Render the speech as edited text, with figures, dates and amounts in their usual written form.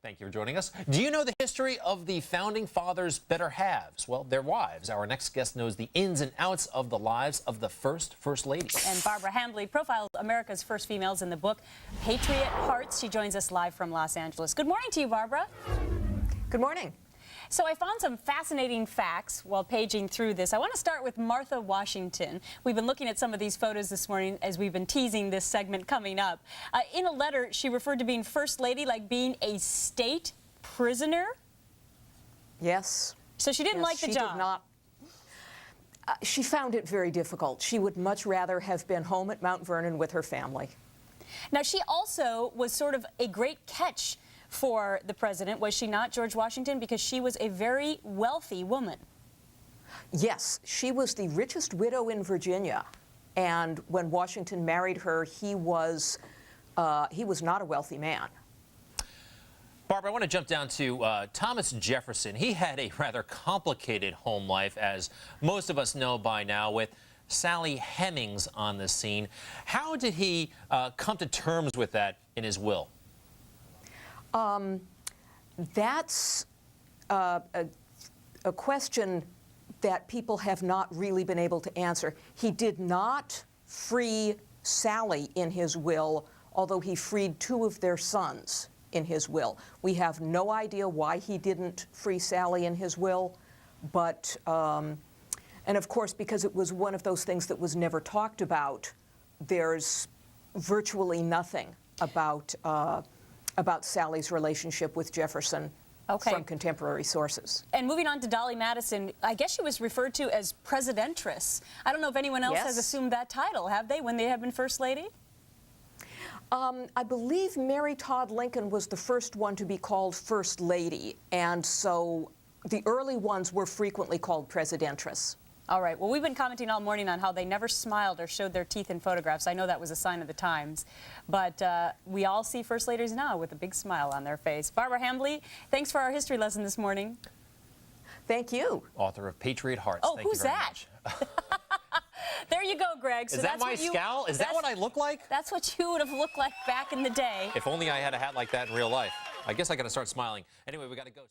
Thank you for joining us. Do you know the history of the Founding Fathers' better halves? Well, their wives. Our next guest knows the ins and outs of the lives of the First Lady. And Barbara Hambly profiles America's first females in the book Patriot Hearts. She joins us live from Los Angeles. Good morning to you, Barbara. Good morning. So I found some fascinating facts while paging through this. I want to start with Martha Washington. We've been looking at some of these photos this morning as we've been teasing this segment coming up. In a letter, she referred to being First Lady like being a state prisoner. Yes. So she didn't like the job. She did not. She found it very difficult. She would much rather have been home at Mount Vernon with her family. Now, she also was sort of a great catch for the president, was she not, George Washington? Because she was a very wealthy woman. Yes, she was the richest widow in Virginia, and when Washington married her, he was not a wealthy man. Barbara, I want to jump down to Thomas Jefferson. He had a rather complicated home life, as most of us know by now, with Sally Hemings on the scene. How did he come to terms with that in his will? That's a question that people have not really been able to answer. He did not free Sally in his will, although he freed two of their sons in his will. We have no idea why he didn't free Sally in his will, but, and of course, because it was one of those things that was never talked about, there's virtually nothing about Sally's relationship with Jefferson from contemporary sources. And moving on to Dolly Madison, I guess she was referred to as Presidentress. I don't know if anyone else has assumed that title, have they, when they have been First Lady? I believe Mary Todd Lincoln was the first one to be called First Lady, and so the early ones were frequently called Presidentress. All right. Well, we've been commenting all morning on how they never smiled or showed their teeth in photographs. I know that was a sign of the times. But we all see First Ladies now with a big smile on their face. Barbara Hambly, thanks for our history lesson this morning. Thank you. Author of Patriot Hearts. Oh, Thank who's you very that? Much. There you go, Greg. So Is that my scowl? Is that what I look like? That's what you would have looked like back in the day. If only I had a hat like that in real life. I guess I got to start smiling. Anyway, we got to go.